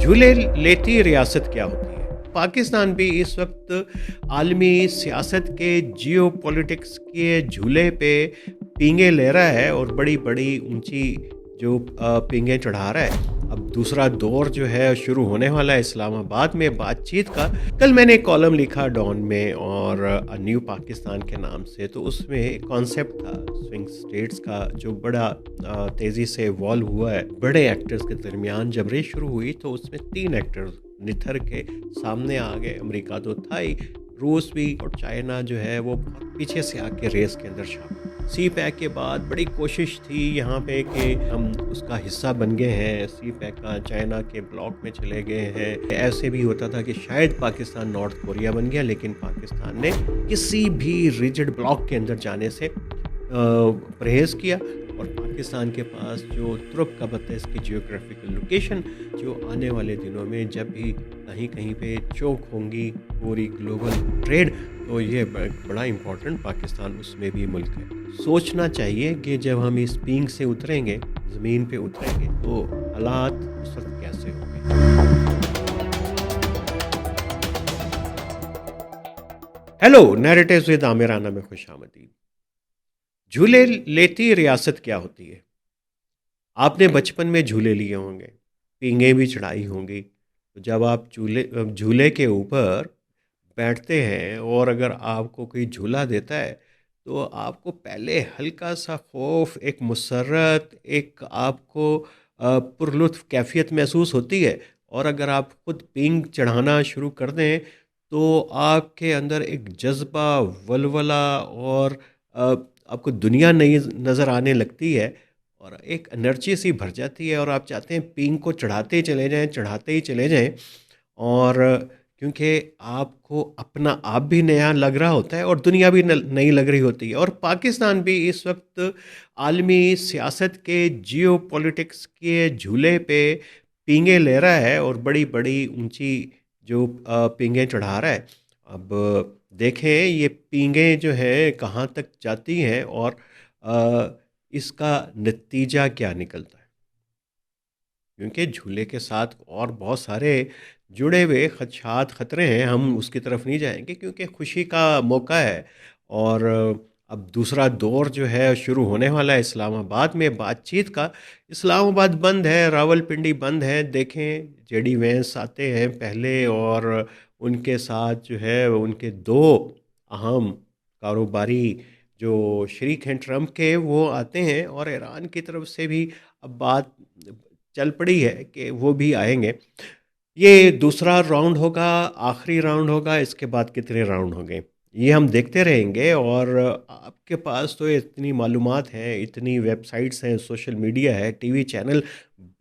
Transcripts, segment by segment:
झूले लेती रियासत क्या होती है? पाकिस्तान भी इस वक्त आलमी सियासत के जियो पॉलिटिक्स के झूले पे पींगे ले रहा है और बड़ी बड़ी ऊंची जो पींगे चढ़ा रहा है। अब दूसरा दौर जो है शुरू होने वाला है इस्लामाबाद में बातचीत का। कल मैंने एक कॉलम लिखा डॉन में और न्यू पाकिस्तान के नाम से, तो उसमें एक कॉन्सेप्ट था स्विंग स्टेट्स का जो बड़ा तेज़ी से इवॉल्व हुआ है बड़े एक्टर्स के दरमियान। जब रेस शुरू हुई तो उसमें 3 एक्टर्स निथर के सामने आ गए। अमेरिका तो था ही, रूस भी, और चाइना जो है वो बहुत पीछे से आके रेस के अंदर शामिल। सी पैक के बाद बड़ी कोशिश थी यहाँ पे कि हम उसका हिस्सा बन गए हैं, सी पैक का चाइना के ब्लॉक में चले गए हैं। ऐसे भी होता था कि शायद पाकिस्तान नॉर्थ कोरिया बन गया, लेकिन पाकिस्तान ने किसी भी रिजिड ब्लॉक के अंदर जाने से परहेज किया। और पाकिस्तान के पास जो तुर्क का पता है इसकी जियोग्राफिकल लोकेशन, जो आने वाले दिनों में जब भी कहीं कहीं पे चौक होंगी पूरी ग्लोबल ट्रेड, तो ये बड़ा इम्पोर्टेंट पाकिस्तान उसमें भी मुल्क है। सोचना चाहिए कि जब हम इस पींग से उतरेंगे, ज़मीन पे उतरेंगे, तो हालात उस वक्त कैसे होंगे। Hello, narratives with Aamir Rana में खुश आमदीद। झूले लेती रियासत क्या होती है? आपने बचपन में झूले लिए होंगे, पींगे भी चढ़ाई होंगी। तो जब आप झूले के ऊपर बैठते हैं और अगर आपको कोई झूला देता है, तो आपको पहले हल्का सा खौफ, एक मुसर्रत, एक आपको पुरलुत्फ कैफियत महसूस होती है। और अगर आप खुद पींग चढ़ाना शुरू कर दें, तो आपके अंदर एक जज्बा, वलवला और आपको दुनिया नई नज़र आने लगती है और एक एनर्जी सी भर जाती है और आप चाहते हैं पींग को चढ़ाते ही चले जाएं, चढ़ाते ही चले जाएं। और क्योंकि आपको अपना आप भी नया लग रहा होता है और दुनिया भी नई लग रही होती है। और पाकिस्तान भी इस वक्त आलमी सियासत के जियो पॉलिटिक्स के झूले पे पींगे ले रहा है और बड़ी बड़ी ऊंची जो पींगे चढ़ा रहा है। अब देखें ये पींगे जो है कहाँ तक जाती हैं और अ, इसका नतीजा क्या निकलता है। क्योंकि झूले के साथ और बहुत सारे जुड़े हुए खदशात ख़तरे हैं, हम उसकी तरफ नहीं जाएंगे क्योंकि खुशी का मौका है। और अब दूसरा दौर जो है शुरू होने वाला है इस्लामाबाद में बातचीत का। इस्लामाबाद बंद है, रावलपिंडी बंद है। देखें जेडी वेंस आते हैं पहले और उनके साथ जो है उनके 2 अहम कारोबारी जो शरीक हैं ट्रंप के, वो आते हैं। और ईरान की तरफ से भी अब बात चल पड़ी है कि वो भी आएंगे। ये दूसरा राउंड होगा, आखिरी राउंड होगा, इसके बाद कितने राउंड होंगे ये हम देखते रहेंगे। और आपके पास तो इतनी मालूमात हैं, इतनी वेबसाइट्स हैं, सोशल मीडिया है, टीवी चैनल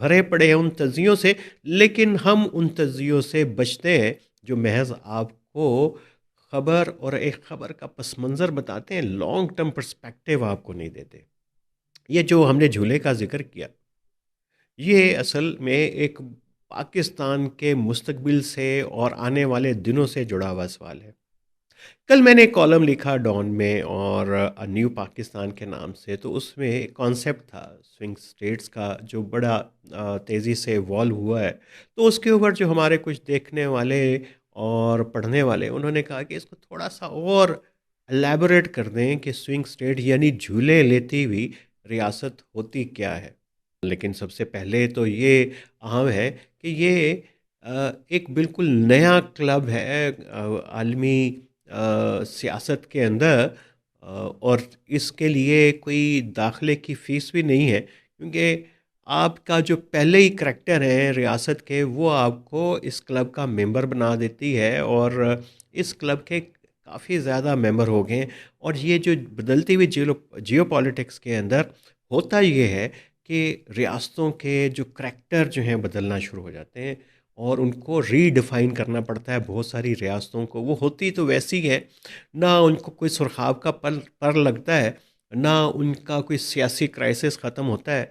भरे पड़े हैं उन तज्जियों से, लेकिन हम उन तज्जियों से बचते हैं जो महज आपको खबर और एक खबर का पस मंज़र बताते हैं, लॉन्ग टर्म पर्सपेक्टिव आपको नहीं देते। ये जो हमने झूले का जिक्र किया, ये असल में एक पाकिस्तान के मुस्तकबिल से और आने वाले दिनों से जुड़ा हुआ सवाल है। कल मैंने एक कॉलम लिखा डॉन में और न्यू पाकिस्तान के नाम से, तो उसमें एक कॉन्सेप्ट था स्विंग स्टेट्स का जो बड़ा तेज़ी से इवॉल्व हुआ है। तो उसके ऊपर जो हमारे कुछ देखने वाले और पढ़ने वाले, उन्होंने कहा कि इसको थोड़ा सा और एलैबोरेट कर दें कि स्विंग स्टेट यानी झूले लेती हुई रियासत होती क्या है। लेकिन सबसे पहले तो ये अहम है कि ये एक बिल्कुल नया क्लब है आलमी सियासत के अंदर। और इसके लिए कोई दाखिले की फ़ीस भी नहीं है, क्योंकि आपका जो पहले ही करैक्टर है रियासत के, वो आपको इस क्लब का मेंबर बना देती है। और इस क्लब के काफ़ी ज़्यादा मेंबर हो गए हैं। और ये जो बदलती हुई जियो पॉलिटिक्स के अंदर होता ये है कि रियासतों के जो करैक्टर जो हैं बदलना शुरू हो जाते हैं और उनको रीडिफ़ाइन करना पड़ता है। बहुत सारी रियासतों को वो होती तो वैसी है, ना उनको कोई सुरखाब का पर लगता है, ना उनका कोई सियासी क्राइसिस ख़त्म होता है।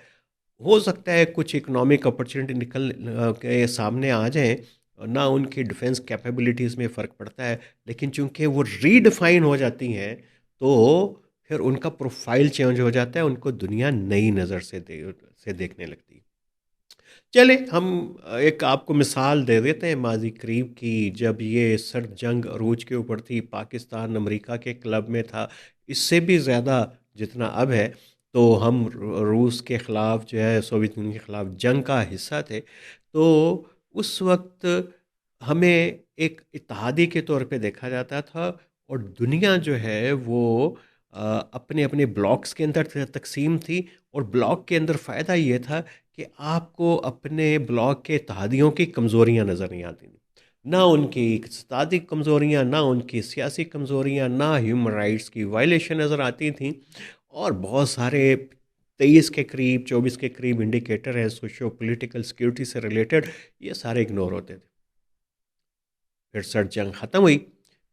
हो सकता है कुछ इकोनॉमिक अपॉर्चुनिटी निकल के सामने आ जाएं, ना उनकी डिफेंस कैपेबिलिटीज़ में फ़र्क पड़ता है, लेकिन चूंकि वो रीडिफाइन हो जाती हैं, तो फिर उनका प्रोफाइल चेंज हो जाता है, उनको दुनिया नई नज़र से देखने लगती है। चले हम एक आपको मिसाल दे देते हैं माज़ी करीब की, जब ये सर्द जंग अरूज के ऊपर थी, पाकिस्तान अमेरिका के क्लब में था, इससे भी ज़्यादा जितना अब है। तो हम रूस के ख़िलाफ़ जो है सोवियत यूनियन के ख़िलाफ़ जंग का हिस्सा थे। तो उस वक्त हमें एक इत्तेहादी के तौर पे देखा जाता था, और दुनिया जो है वो अपने अपने ब्लॉक्स के अंदर तकसीम थी। और ब्लॉक के अंदर फ़ायदा ये था कि आपको अपने ब्लॉक के इत्तेहादियों की कमज़ोरियाँ नज़र नहीं आती थी, ना उनकी इक़्तिसादी कमज़ोरियाँ, ना उनकी सियासी कमज़ोरियाँ, ना ह्यूमन राइट्स की वायलेशन नज़र आती थी। और बहुत सारे 23 के करीब 24 के करीब इंडिकेटर हैं सोशो पॉलिटिकल सिक्योरिटी से रिलेटेड, ये सारे इग्नोर होते थे। फिर सर्द जंग ख़त्म हुई,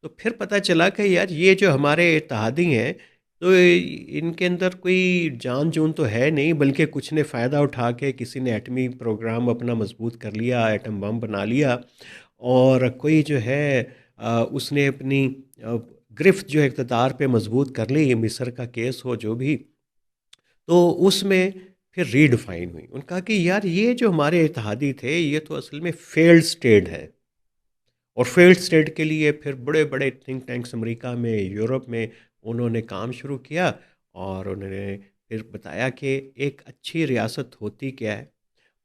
तो फिर पता चला कि यार ये जो हमारे इत्तेहादी हैं, तो इनके अंदर कोई जान जून तो है नहीं, बल्कि कुछ ने फ़ायदा उठा के किसी ने एटमी प्रोग्राम अपना मजबूत कर लिया, एटम बम बना लिया। और कोई जो है उसने अपनी गिरफ्त जो है इक़्तिदार पे मजबूत कर ली, मिस्र का केस हो जो भी। तो उसमें फिर रीडिफाइन हुई, उन्होंने कहा कि यार ये जो हमारे इत्तेहादी थे ये तो असल में फेल्ड स्टेट है। और फेल्ड स्टेट के लिए फिर बड़े बड़े थिंक टैंक्स अमेरिका में, यूरोप में उन्होंने काम शुरू किया। और उन्होंने फिर बताया कि एक अच्छी रियासत होती क्या है,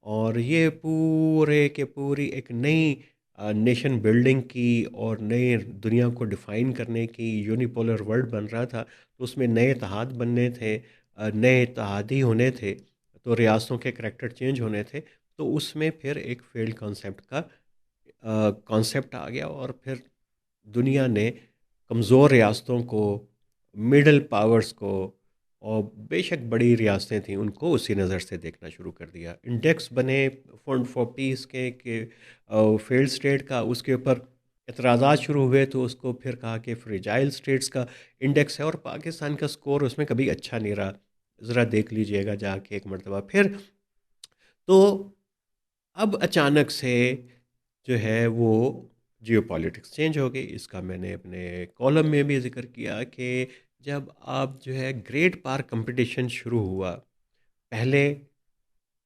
और ये पूरे के पूरी एक नई नेशन बिल्डिंग की और नए दुनिया को डिफ़ाइन करने की यूनिपोलर वर्ल्ड बन रहा था। तो उसमें नए इत्तेहाद बनने थे, नए इत्तेहादी होने थे, तो रियासतों के करैक्टर चेंज होने थे। तो उसमें फिर एक फेल्ड कॉन्सेप्ट का कॉन्सेप्ट आ गया, और फिर दुनिया ने कमज़ोर रियासतों को, मिडल पावर्स को, और बेशक बड़ी रियासतें थीं उनको उसी नज़र से देखना शुरू कर दिया। इंडेक्स बने फंड फॉर पीस के फेल्ड स्टेट का, उसके ऊपर एतराज़ात शुरू हुए, तो उसको फिर कहा कि फ्रेजाइल स्टेट्स का इंडेक्स है। और पाकिस्तान का स्कोर उसमें कभी अच्छा नहीं रहा, ज़रा देख लीजिएगा जाके एक मरतबा फिर। तो अब अचानक से जो है वो जियोपॉलिटिक्स चेंज हो गई। इसका मैंने अपने कॉलम में भी ज़िक्र किया कि जब आप जो है ग्रेट पार कंपटीशन शुरू हुआ, पहले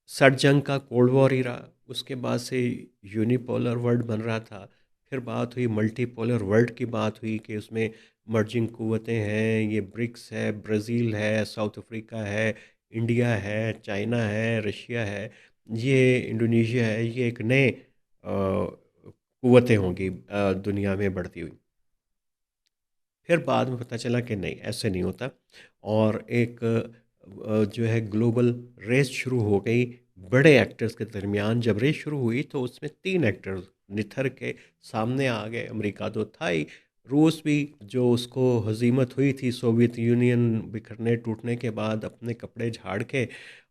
सर्द जंग का कोल्ड वॉर ही रहा, उसके बाद से यूनिपोलर वर्ल्ड बन रहा था, फिर बात हुई मल्टीपोलर वर्ल्ड की, बात हुई कि उसमें मर्जिंग कुव्वतें हैं, ये ब्रिक्स है, ब्राज़ील है, साउथ अफ्रीका है, इंडिया है, चाइना है, रशिया है, ये इंडोनेशिया है, ये एक नए कुव्वतें होंगी दुनिया में बढ़ती हुई। फिर बाद में पता चला कि नहीं, ऐसे नहीं होता। और एक जो है ग्लोबल रेस शुरू हो गई बड़े एक्टर्स के दरमियान। जब रेस शुरू हुई तो उसमें 3 एक्टर्स निथर के सामने आ गए। अमेरिका तो था ही, रूस भी जो उसको हजीमत हुई थी सोवियत यूनियन बिखरने टूटने के बाद, अपने कपड़े झाड़ के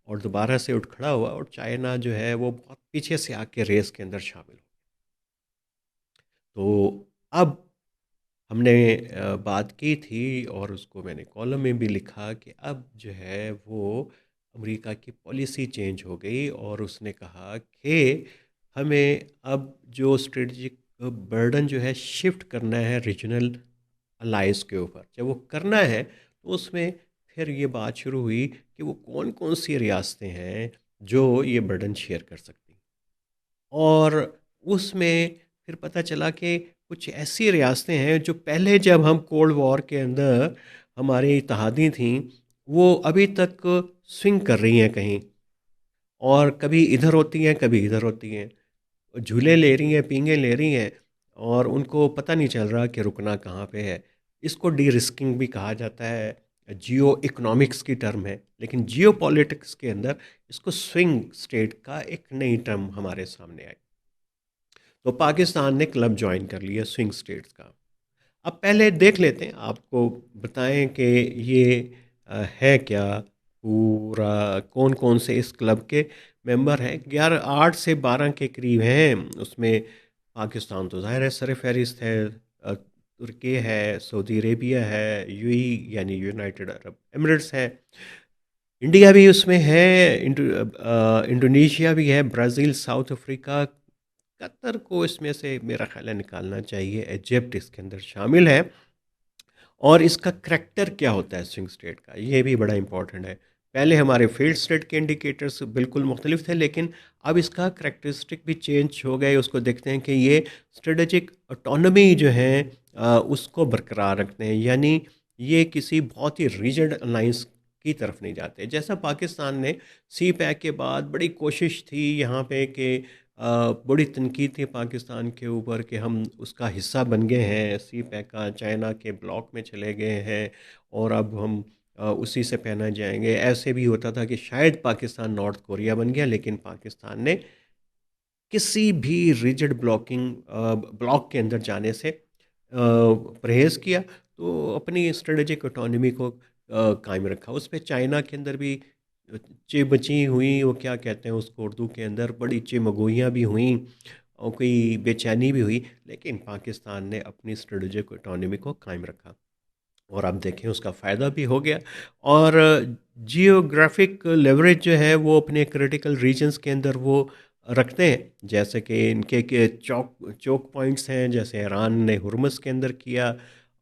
और दोबारा से उठ खड़ा हुआ। और चाइना जो है वो बहुत पीछे से आके रेस के अंदर शामिल हो। तो अब हमने बात की थी, और उसको मैंने कॉलम में भी लिखा कि अब जो है वो अमेरिका की पॉलिसी चेंज हो गई, और उसने कहा कि हमें अब जो स्ट्रेटजिक बर्डन जो है शिफ्ट करना है रीजनल अलाइज के ऊपर। जब वो करना है तो उसमें फिर ये बात शुरू हुई कि वो कौन कौन सी रियासतें हैं जो ये बर्डन शेयर कर सकती हैं। और उसमें फिर पता चला कि कुछ ऐसी रियासतें हैं जो पहले जब हम कोल्ड वॉर के अंदर हमारी इत्तेहादी थीं, वो अभी तक स्विंग कर रही हैं कहीं, और कभी इधर होती हैं कभी इधर होती हैं, झूले ले रही हैं, पींगे ले रही हैं, और उनको पता नहीं चल रहा कि रुकना कहाँ पे है। इसको डी रिस्किंग भी कहा जाता है, जियो इकोनॉमिक्स की टर्म है, लेकिन जियो पॉलिटिक्स के अंदर इसको स्विंग स्टेट का एक नई टर्म हमारे सामने आई। तो पाकिस्तान ने क्लब ज्वाइन कर लिया स्विंग स्टेट्स का। अब पहले देख लेते हैं, आपको बताएं कि ये है क्या, पूरा कौन कौन से इस क्लब के मेंबर हैं। 11 8 से 12 के करीब हैं उसमें। पाकिस्तान तो ज़ाहिर है सर फहरिस्त है, तुर्की है, सऊदी अरेबिया है, यूएई यानी यूनाइटेड अरब एमिरेट्स है, इंडिया भी उसमें है, इंडोनेशिया भी है, ब्राज़ील, साउथ अफ्रीका, कतर को इसमें से मेरा ख्याल है निकालना चाहिए, इजिप्ट इसके अंदर शामिल है। और इसका करैक्टर क्या होता है स्विंग स्टेट का, ये भी बड़ा इंपॉर्टेंट है। पहले हमारे फेल्ड स्टेट के इंडिकेटर्स बिल्कुल मुख्तलिफ थे, लेकिन अब इसका करैक्टरिस्टिक भी चेंज हो गए। उसको देखते हैं कि ये स्ट्रेटेजिक ऑटोनॉमी जो है उसको बरकरार रखते हैं, यानी ये किसी बहुत ही रिजिड अलाइंस की तरफ नहीं जाते। जैसा पाकिस्तान ने सी पैक के बाद बड़ी कोशिश थी यहाँ पे कि बड़ी तनकीद थी पाकिस्तान के ऊपर कि हम उसका हिस्सा बन गए हैं, सी पैक का चाइना के ब्लॉक में चले गए हैं और अब हम उसी से पहना जाएंगे। ऐसे भी होता था कि शायद पाकिस्तान नॉर्थ कोरिया बन गया, लेकिन पाकिस्तान ने किसी भी रिजिड ब्लॉक के अंदर जाने से परहेज़ किया, तो अपनी स्ट्रेटेजिक ऑटोनॉमी को कायम रखा। उस पे चाइना के अंदर भी चिमची हुई, वो क्या कहते हैं उसको उर्दू के अंदर, बड़ी चिमगोइयाँ भी हुईं और कोई बेचैनी भी हुई, लेकिन पाकिस्तान ने अपनी स्ट्रेटेजिक ऑटोनॉमी को कायम रखा और आप देखें उसका फ़ायदा भी हो गया। और जियोग्राफिक लेवरेज जो है वो अपने क्रिटिकल रीजन्स के अंदर वो रखते हैं, जैसे कि इनके के चौक चौक पॉइंट्स हैं, जैसे ईरान ने हुर्मुज़ के अंदर किया,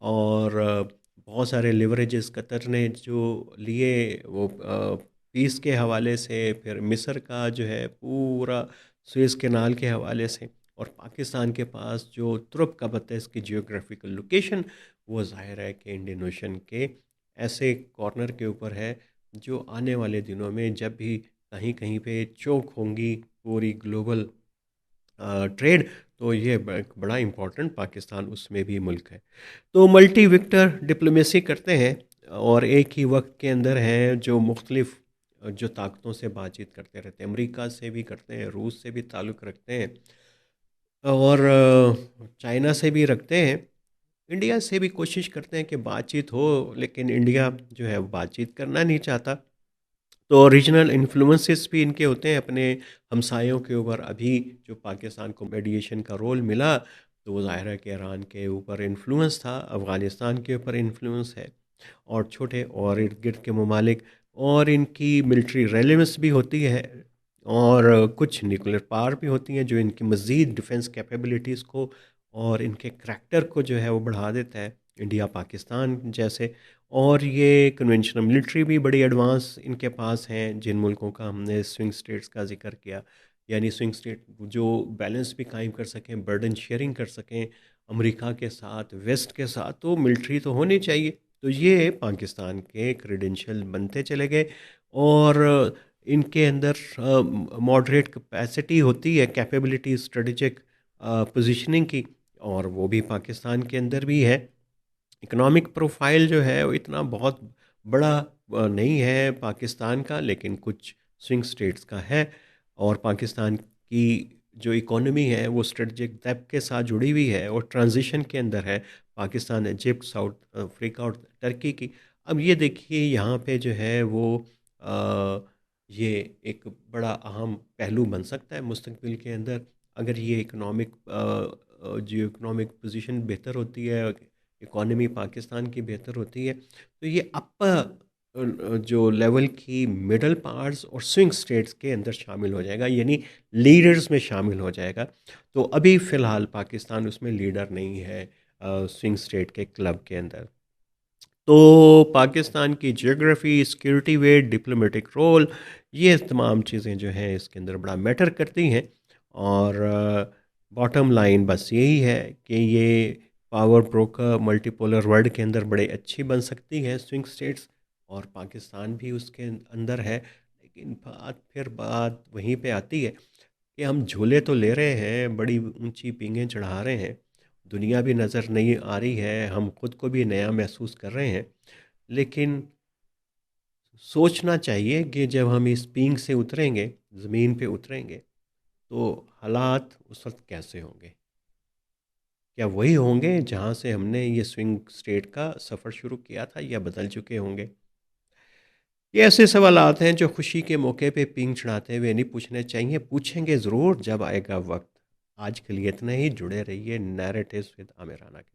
और बहुत सारे लिवरेजेस कतर ने जो लिए वो पीस के हवाले से, फिर मिस्र का जो है पूरा सुएज़ कैनाल के हवाले से, और पाकिस्तान के पास जो तुर्क का है इसकी जियोग्राफिकल लोकेशन, वो ज़ाहिर है कि इंडियन ओशन के ऐसे कॉर्नर के ऊपर है जो आने वाले दिनों में जब भी कहीं कहीं पे चोक होंगी पूरी ग्लोबल ट्रेड, तो ये एक बड़ा इम्पोर्टेंट पाकिस्तान उसमें भी मुल्क है। तो मल्टी विक्टर डिप्लोमेसी करते हैं और एक ही वक्त के अंदर हैं जो मुख्तलिफ जो ताकतों से बातचीत करते रहते हैं, अमेरिका से भी करते हैं, रूस से भी ताल्लुक़ रखते हैं और चाइना से भी रखते हैं, इंडिया से भी कोशिश करते हैं कि बातचीत हो, लेकिन इंडिया जो है वो बातचीत करना नहीं चाहता। तो रीजनल इन्फ्लुएंसेस भी इनके होते हैं अपने हमसायों के ऊपर। अभी जो पाकिस्तान को मेडिएशन का रोल मिला, तो वो ज़ाहिर है कि ईरान के ऊपर इन्फ्लुएंस था, अफ़गानिस्तान के ऊपर इन्फ्लुएंस है, और छोटे और इर्द गिर्द के ममालिक, और इनकी मिलिट्री रेलेवेंस भी होती है, और कुछ न्यूक्लियर पावर भी होती हैं जो इनकी मज़ीद डिफेंस कैपेबिलिटीज़ को और इनके करैक्टर को जो है वो बढ़ा देता है, इंडिया पाकिस्तान जैसे। और ये कन्वेंशनल मिलिट्री भी बड़ी एडवांस इनके पास हैं, जिन मुल्कों का हमने स्विंग स्टेट्स का जिक्र किया, यानी स्विंग स्टेट जो बैलेंस भी कायम कर सकें, बर्डन शेयरिंग कर सकें अमेरिका के साथ, वेस्ट के साथ, तो मिलिट्री तो होनी चाहिए। तो ये पाकिस्तान के क्रेडेंशियल बनते चले गए, और इनके अंदर मॉडरेट कैपेसिटी होती है, कैपेबिलिटी स्ट्रेटेजिक पोजीशनिंग की, और वो भी पाकिस्तान के अंदर भी है। इकोनॉमिक प्रोफाइल जो है वो इतना बहुत बड़ा नहीं है पाकिस्तान का, लेकिन कुछ स्विंग स्टेट्स का है, और पाकिस्तान की जो इकोनॉमी है वो स्ट्रेटजिक डेप्थ के साथ जुड़ी हुई है और ट्रांजिशन के अंदर है, पाकिस्तान, इजिप्ट, साउथ अफ्रीका और टर्की की। अब ये देखिए यहाँ पे जो है वो ये एक बड़ा अहम पहलू बन सकता है मुस्तकबिल के अंदर, अगर ये इकोनॉमिक जो इकोनॉमिक पोजीशन बेहतर होती है, इकॉनमी पाकिस्तान की बेहतर होती है, तो ये अपर जो लेवल की मिडल पार्ट्स और स्विंग स्टेट्स के अंदर शामिल हो जाएगा, यानी लीडर्स में शामिल हो जाएगा। तो अभी फ़िलहाल पाकिस्तान उसमें लीडर नहीं है स्विंग स्टेट के क्लब के अंदर। तो पाकिस्तान की geography, security weight, diplomatic role, ये तमाम चीज़ें जो हैं इसके अंदर बड़ा मैटर करती हैं, और बॉटम लाइन बस यही है कि ये पावर ब्रोकर मल्टीपोलर वर्ल्ड के अंदर बड़े अच्छी बन सकती है स्विंग स्टेट्स, और पाकिस्तान भी उसके अंदर है। लेकिन बात वहीं पे आती है कि हम झूले तो ले रहे हैं, बड़ी ऊंची पींगें चढ़ा रहे हैं, दुनिया भी नज़र नहीं आ रही है, हम खुद को भी नया महसूस कर रहे हैं, लेकिन सोचना चाहिए कि जब हम इस पींग से उतरेंगे, ज़मीन पे उतरेंगे, तो हालात उस वक्त कैसे होंगे? क्या वही होंगे जहाँ से हमने ये स्विंग स्टेट का सफ़र शुरू किया था, या बदल चुके होंगे? ये ऐसे सवालात हैं जो खुशी के मौके पे पींग चढ़ाते हुए नहीं पूछने चाहिए, पूछेंगे ज़रूर जब आएगा वक्त। आज के लिए इतना ही, जुड़े रहिए नैरेटिव्स विद आमिर राना के।